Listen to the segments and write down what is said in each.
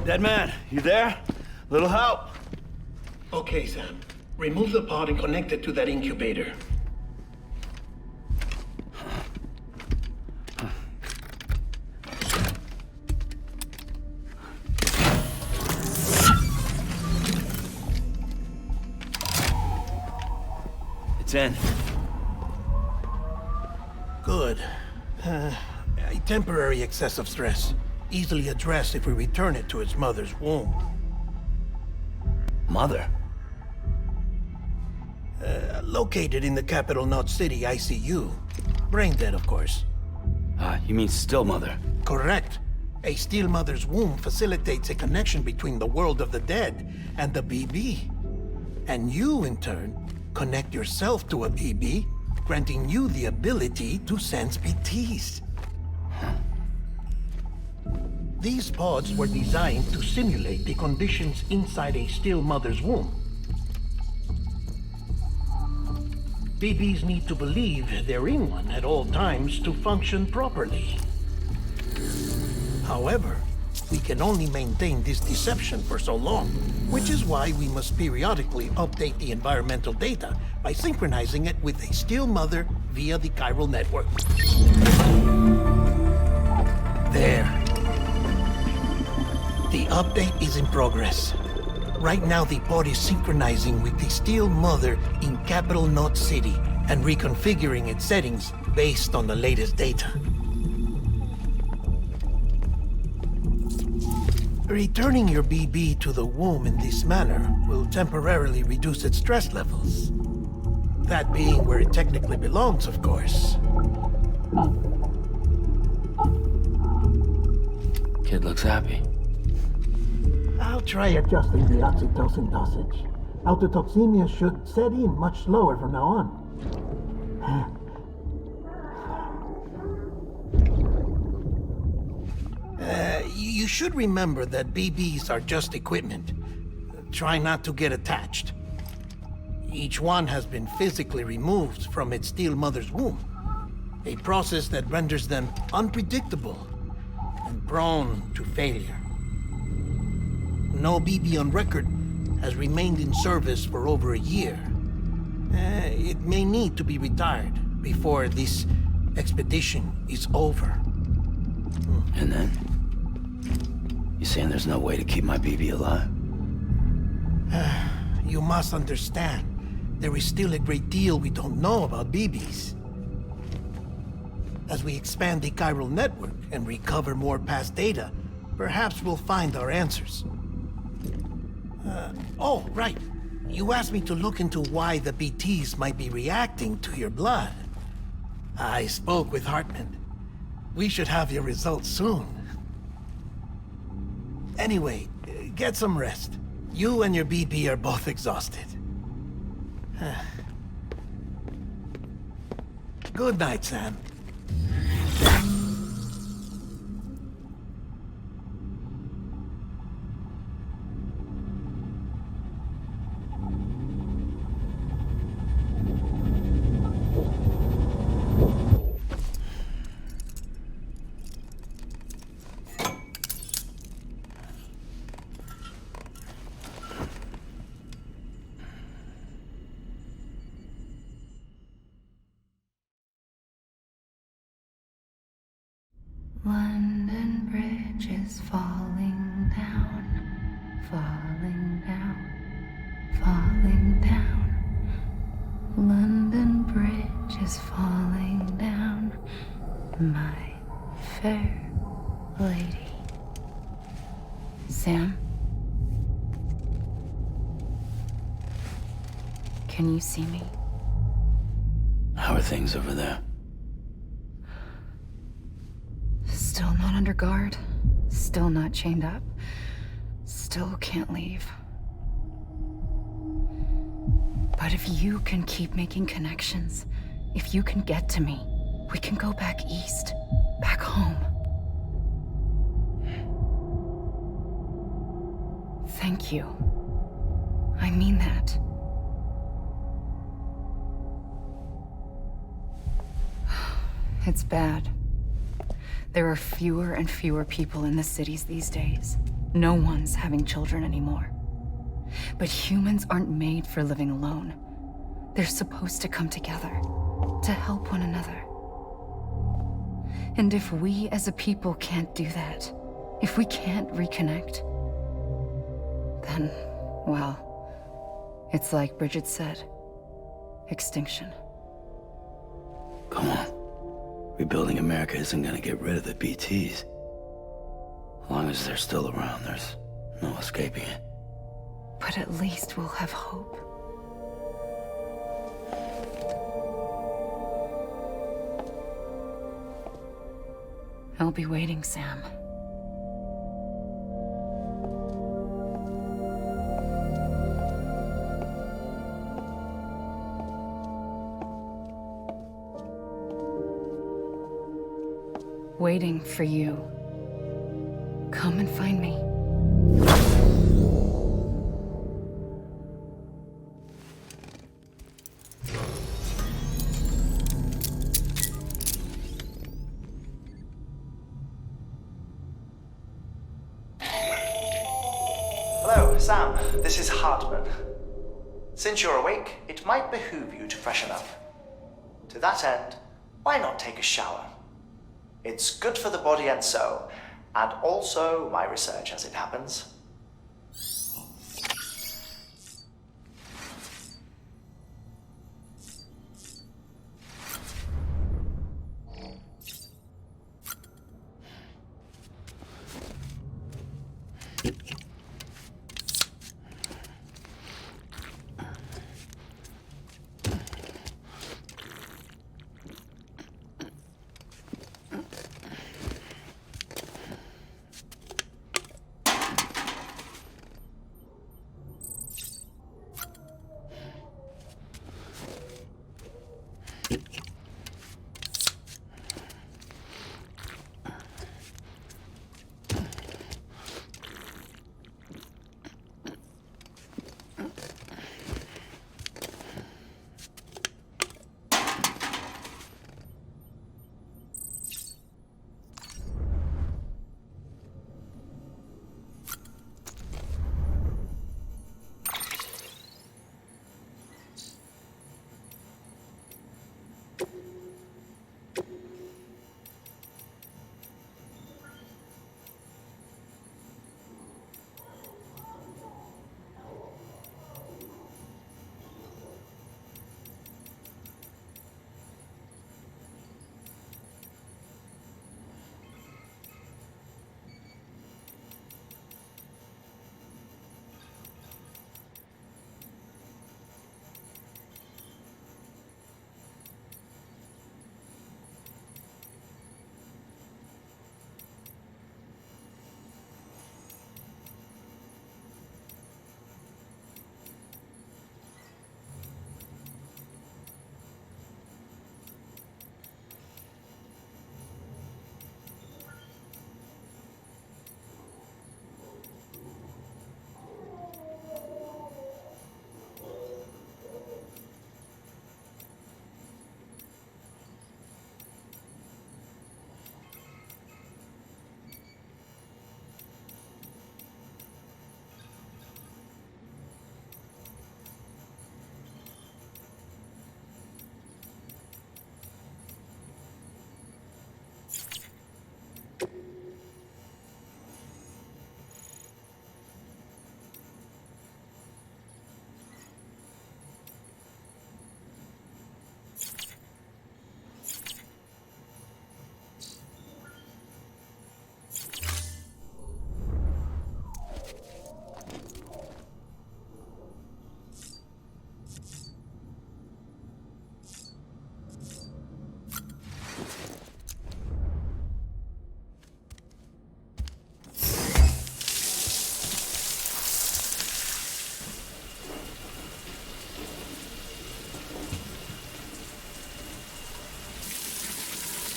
Dead man, you there? Little help? Okay, Sam. Remove the pod and connect it to that incubator. It's in. Good. A temporary excess of stress. Easily addressed if we return it to its mother's womb. Mother? Located in the capital Knot City ICU. Brain dead, of course. You mean still mother? Correct. A steel mother's womb facilitates a connection between the world of the dead and the BB. And you, in turn, connect yourself to a BB, granting you the ability to sense BTs. These pods were designed to simulate the conditions inside a still mother's womb. BBs need to believe they're in one at all times to function properly. However, we can only maintain this deception for so long, which is why we must periodically update the environmental data by synchronizing it with a still mother via the chiral network. There. The update is in progress. Right now, the pod is synchronizing with the steel mother in capital Knot City and reconfiguring its settings based on the latest data. Returning your BB to the womb in this manner will temporarily reduce its stress levels. That being where it technically belongs, of course. Kid looks happy. I'll try adjusting the oxytocin dosage. Autotoxemia should set in much slower from now on. You should remember that BBs are just equipment. Try not to get attached. Each one has been physically removed from its steel mother's womb. A process that renders them unpredictable and prone to failure. No BB on record has remained in service for over a year. It may need to be retired before this expedition is over. And then? You saying there's no way to keep my BB alive? You must understand, there is still a great deal we don't know about BBs. As we expand the chiral network and recover more past data, perhaps we'll find our answers. Oh, right. You asked me to look into why the BTs might be reacting to your blood. I spoke with Heartman. We should have your results soon. Anyway, get some rest. You and your BB are both exhausted. Good night, Sam. London Bridge is falling down, falling down, falling down. London Bridge is falling down, my fair lady. Sam? Can you see me? How are things over there? Still not under guard, still not chained up, still can't leave. But if you can keep making connections, if you can get to me, we can go back east, back home. Thank you. I mean that. It's bad. There are fewer and fewer people in the cities these days. No one's having children anymore. But humans aren't made for living alone. They're supposed to come together, to help one another. And if we as a people can't do that, if we can't reconnect, then, well, it's like Bridget said, extinction. Come on. Rebuilding America isn't gonna get rid of the BTs. As long as they're still around, there's no escaping it. But at least we'll have hope. I'll be waiting, Sam. Waiting for you. Come and find me. Hello, Sam. This is Heartman. Since you're awake, it might behoove you to freshen up. To that end, why not take a shower? It's good for the body and soul, and also my research as it happens.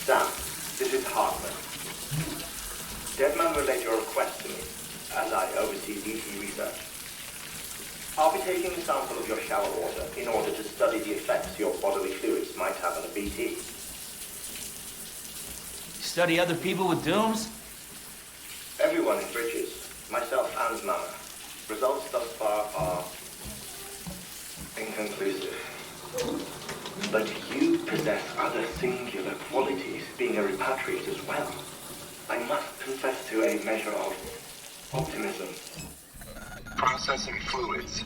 Sam, this is Heartman. Deadman relayed your request to me, as I oversee DT research. I'll be taking a sample of your shower water in order to study the effects your bodily fluids might have on a BT. Study other people with dooms? Everyone in bridges. myself and Mama. Results thus far are inconclusive. But you possess other singular qualities, being a repatriate as well. I must confess to a measure of optimism. Processing fluids.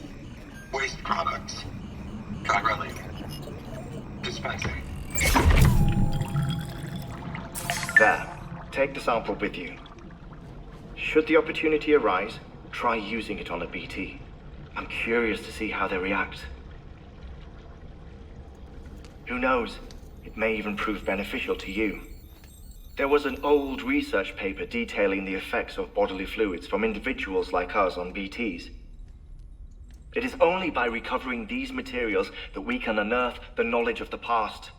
Waste products. Chiral. Dispensing. There. Take the sample with you. Should the opportunity arise, try using it on a BT. I'm curious to see how they react. Who knows? It may even prove beneficial to you. There was an old research paper detailing the effects of bodily fluids from individuals like us on BTs. It is only by recovering these materials that we can unearth the knowledge of the past.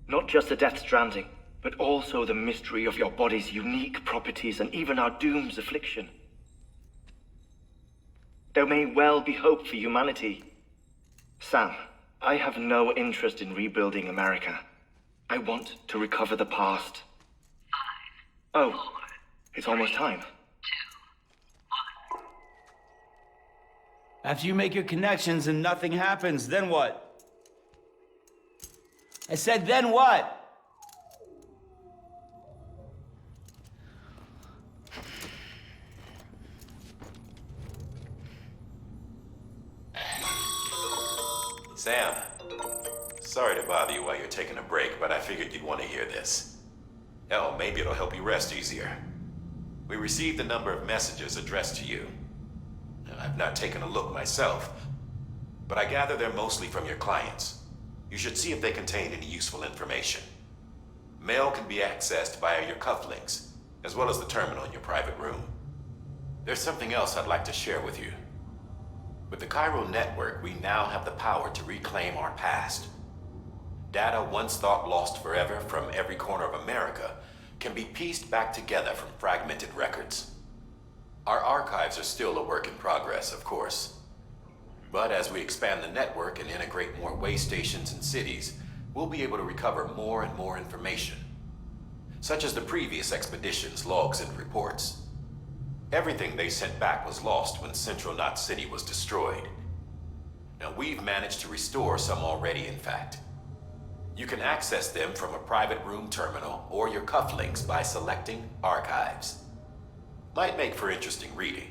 Not just the Death Stranding, but also the mystery of your body's unique properties and even our doom's affliction. There may well be hope for humanity. Sam, I have no interest in rebuilding America. I want to recover the past. 5, 4, it's almost time. 2, 1. After you make your connections and nothing happens, then what? I said, then what? Sam, sorry to bother you while you're taking a break, but I figured you'd want to hear this. Hell, maybe it'll help you rest easier. We received a number of messages addressed to you. I've not taken a look myself, but I gather they're mostly from your clients. You should see if they contain any useful information. Mail can be accessed via your cufflinks, as well as the terminal in your private room. There's something else I'd like to share with you. With the Chiral network, we now have the power to reclaim our past. Data once thought lost forever from every corner of America can be pieced back together from fragmented records. Our archives are still a work in progress, of course. But as we expand the network and integrate more way stations and cities, we'll be able to recover more and more information, such as the previous expedition's logs and reports. Everything they sent back was lost when Central Knot City was destroyed. Now we've managed to restore some already, in fact. You can access them from a private room terminal or your cufflinks by selecting Archives. Might make for interesting reading.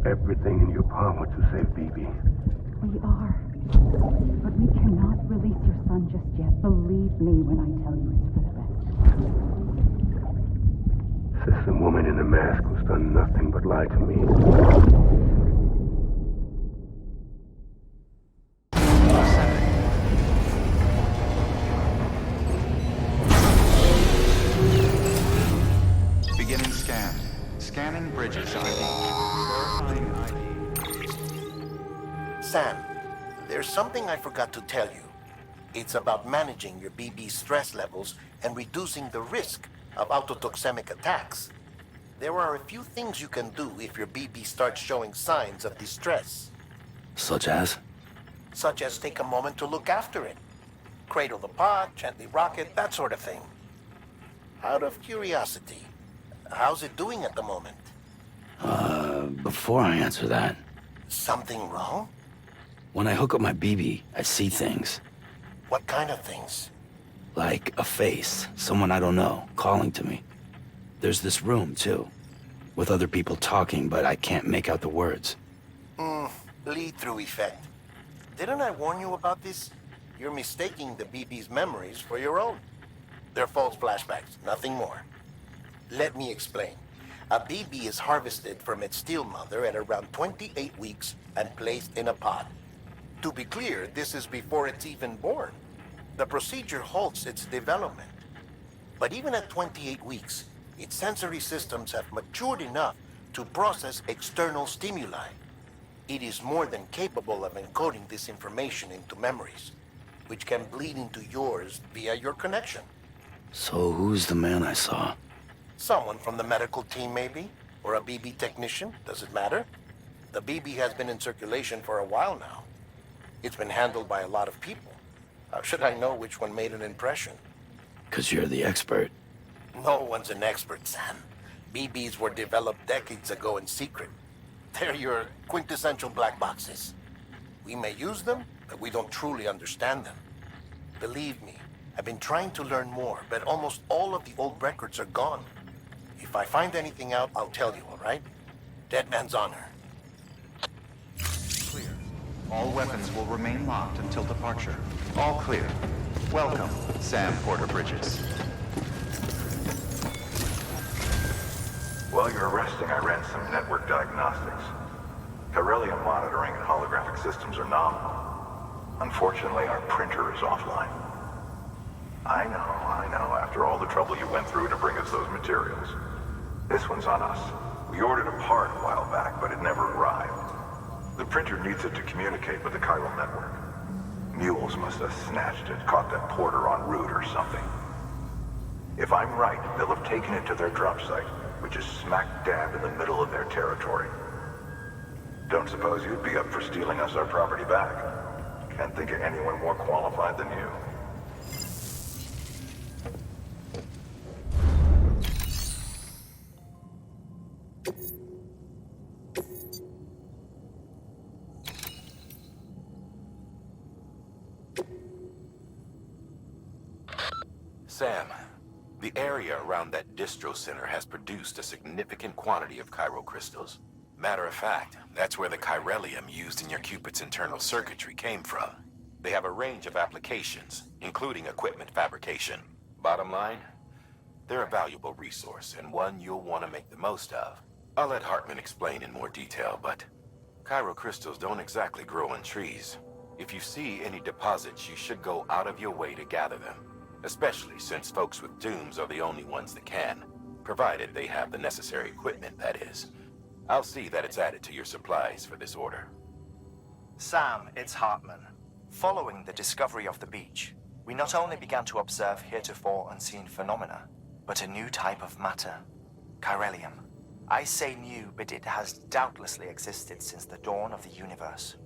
Everything in your power to save BB. We are. But we cannot release your son just yet. Believe me when I tell you it's for the best. System woman in the mask who's done nothing but lie to me. Beginning scan. Scanning bridges ID. Sam, there's something I forgot to tell you. It's about managing your BB stress levels and reducing the risk of autotoxemic attacks. There are a few things you can do if your BB starts showing signs of distress. Such as? Such as take a moment to look after it. Cradle the pod, gently rock it, that sort of thing. Out of curiosity, How's it doing at the moment? Before I answer that, Something wrong? when I hook up my BB, I see things. What kind of things? Like a face, someone I don't know, calling to me. There's this room, too, with other people talking, but I can't make out the words. Lead-through effect. Didn't I warn you about this? You're mistaking the BB's memories for your own. They're false flashbacks, nothing more. Let me explain. A BB is harvested from its steel mother at around 28 weeks and placed in a pod. To be clear, this is before it's even born. The procedure halts its development. But even at 28 weeks, its sensory systems have matured enough to process external stimuli. It is more than capable of encoding this information into memories, which can bleed into yours via your connection. So who's the man I saw? Someone from the medical team, maybe? Or a BB technician? Does it matter? The BB has been in circulation for a while now. It's been handled by a lot of people. How should I know which one made an impression? 'Cause you're the expert. No one's an expert, Sam. BBs were developed decades ago in secret. They're your quintessential black boxes. We may use them, but we don't truly understand them. Believe me, I've been trying to learn more, but almost all of the old records are gone. If I find anything out, I'll tell you, all right? Dead man's honor. Clear. All weapons will remain locked until departure. All clear. Welcome, Sam Porter Bridges. While you're resting, I ran some network diagnostics. Chiralium monitoring and holographic systems are nominal. Unfortunately, our printer is offline. I know. After all the trouble you went through to bring us those materials. This one's on us. We ordered a part a while back, but it never arrived. The printer needs it to communicate with the chiral network. Mules must have snatched it, caught that porter en route or something. If I'm right, they'll have taken it to their drop site, which is smack dab in the middle of their territory. Don't suppose you'd be up for stealing us our property back? Can't think of anyone more qualified than you. Sam, the area around that distro center has produced a significant quantity of chiral crystals. Matter of fact, that's where the chiralium used in your Cupid's internal circuitry came from. They have a range of applications, including equipment fabrication. Bottom line, they're a valuable resource and one you'll want to make the most of. I'll let Heartman explain in more detail, but chiral crystals don't exactly grow on trees. If you see any deposits, you should go out of your way to gather them. Especially since folks with dooms are the only ones that can, provided they have the necessary equipment, that is. I'll see that it's added to your supplies for this order. Sam, it's Heartman. Following the discovery of the beach, we not only began to observe heretofore unseen phenomena, but a new type of matter, chiralium. I say new, but it has doubtlessly existed since the dawn of the universe.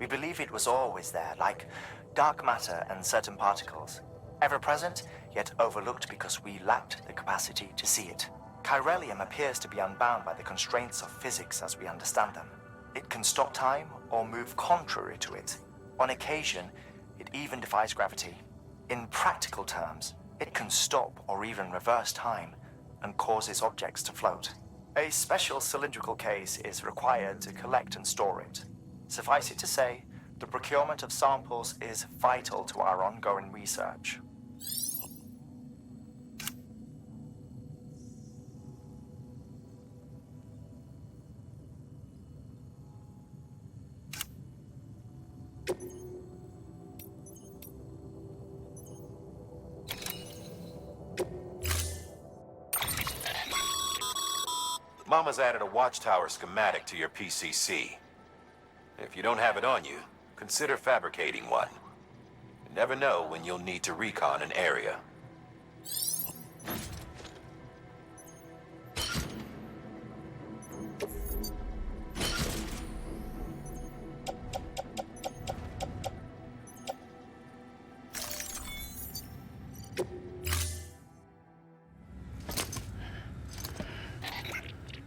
We believe it was always there, like dark matter and certain particles. Ever present, yet overlooked because we lacked the capacity to see it. Chiralium appears to be unbound by the constraints of physics as we understand them. It can stop time or move contrary to it. On occasion, it even defies gravity. In practical terms, it can stop or even reverse time and causes objects to float. A special cylindrical case is required to collect and store it. Suffice it to say, the procurement of samples is vital to our ongoing research. Mama's added a watchtower schematic to your PCC. If you don't have it on you, consider fabricating one. You never know when you'll need to recon an area.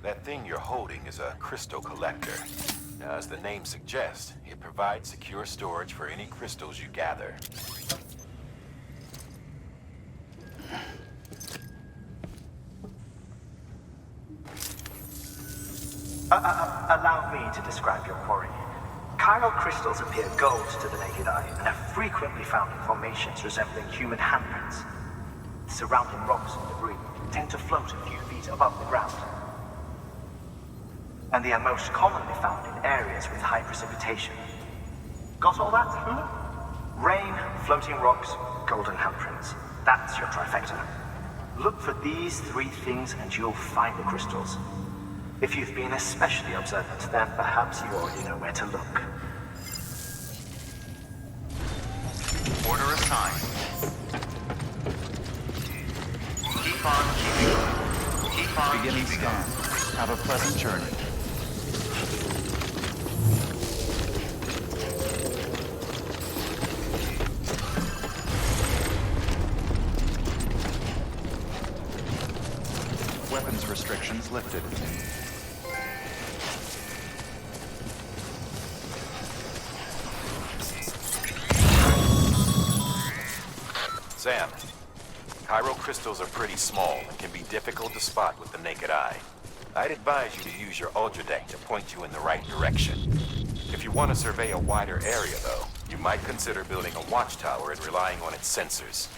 That thing you're holding is a crystal collector. Now, as the name suggests, it provides secure storage for any crystals you gather. Allow me to describe your quarry. Chiral crystals appear gold to the naked eye and are frequently found in formations resembling human handprints. Surrounding rocks and debris tend to float a few feet above the ground. And they are most commonly found in areas with high precipitation. Got all that? Rain, floating rocks, golden handprints. That's your trifecta. Look for these three things and you'll find the crystals. If you've been especially observant, then perhaps you already know where to look. Order assigned. Keep on keeping. Keep on beginning scan. Have a pleasant journey. Weapons restrictions lifted. Sam, chiral crystals are pretty small and can be difficult to spot with the naked eye. I'd advise you to use your Ultradeck to point you in the right direction. If you want to survey a wider area, though, you might consider building a watchtower and relying on its sensors.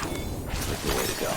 That's the way to go.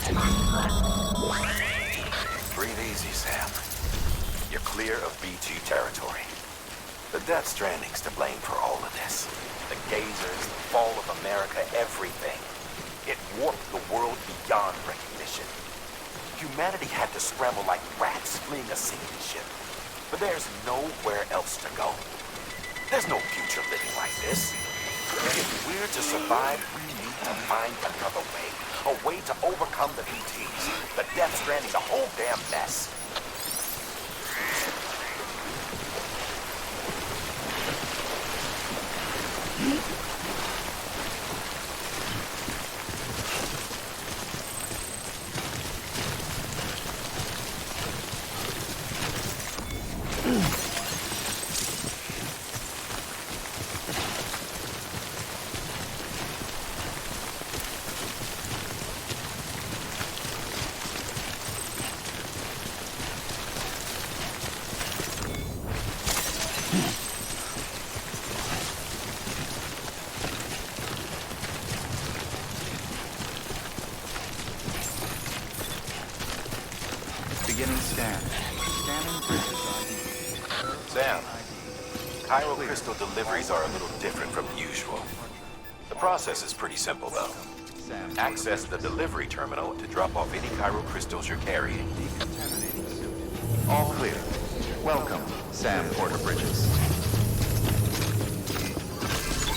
Breathe easy, Sam. You're clear of BT territory. The Death Stranding's to blame for all of this. The gazers, the fall of America, everything. It warped the world beyond recognition. Humanity had to scramble like rats fleeing a sinking ship. But there's nowhere else to go. There's no future living like this. If we're to survive, we need to find another way. A way to overcome the BTs. The Death Stranding's a whole damn mess. Beginning scan. Scanning bridges ID. Sam, Chiral crystal deliveries are a little different from usual. The process is pretty simple, though. Access the delivery terminal to drop off any Chiral crystals you're carrying. Decontaminating suit. All clear. Welcome, Sam Porter Bridges.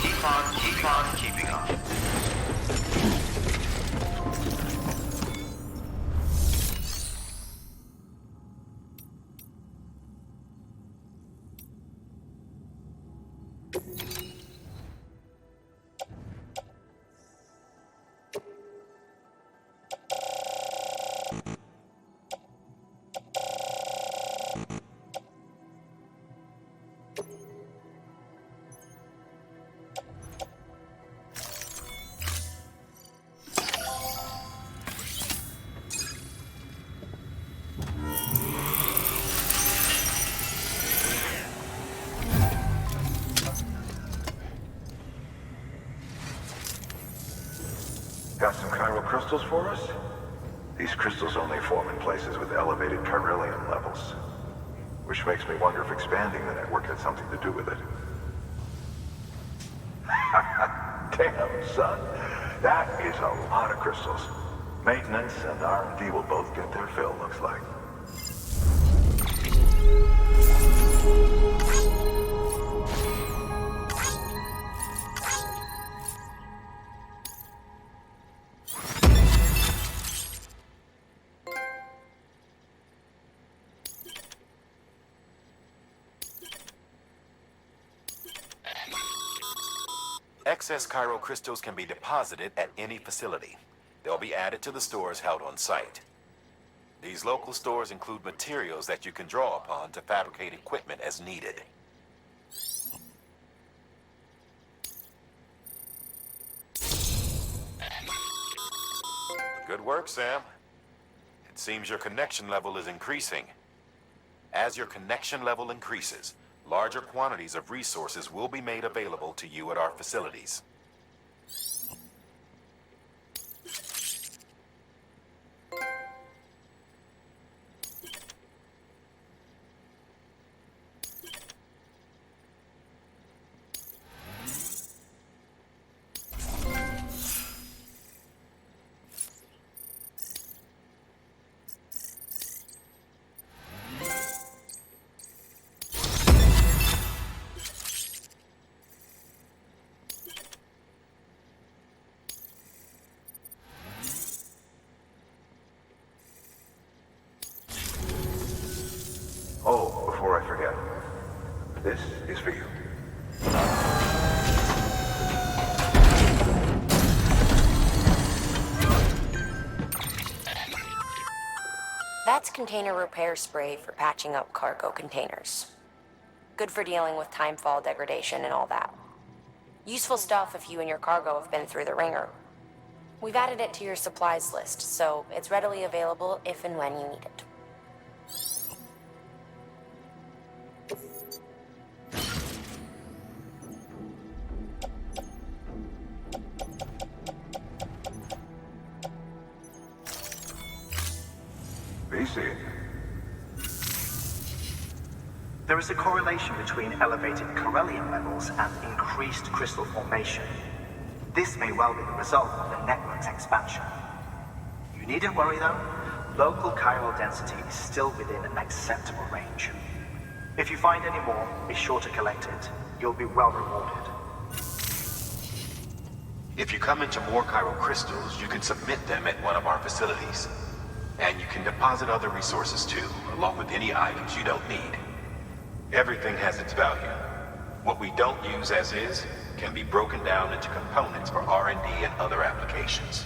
Keep on keeping on. Got some chiral crystals for us? These crystals only form in places with elevated chiralium levels. Which makes me wonder if expanding the network had something to do with it. Damn, son. That is a lot of crystals. Maintenance and R&D will both get their fill, looks like. Excess chiral crystals can be deposited at any facility. They'll be added to the stores held on site. These local stores include materials that you can draw upon to fabricate equipment as needed. Good work, Sam. It seems your connection level is increasing. As your connection level increases, larger quantities of resources will be made available to you at our facilities. Oh, before I forget, this is for you. That's container repair spray for patching up cargo containers. Good for dealing with timefall degradation and all that. Useful stuff if you and your cargo have been through the ringer. We've added it to your supplies list, so it's readily available if and when you need it. they say it. There is a correlation between elevated Corellium levels and increased crystal formation. This may well be the result of the network's expansion. You needn't worry though. Local chiral density is still within an acceptable range. If you find any more, be sure to collect it. You'll be well rewarded. If you come into more chiral crystals, you can submit them at one of our facilities. And you can deposit other resources too, along with any items you don't need. Everything has its value. What we don't use as is can be broken down into components for R&D and other applications.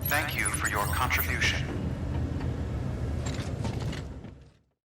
Thank you for your contribution.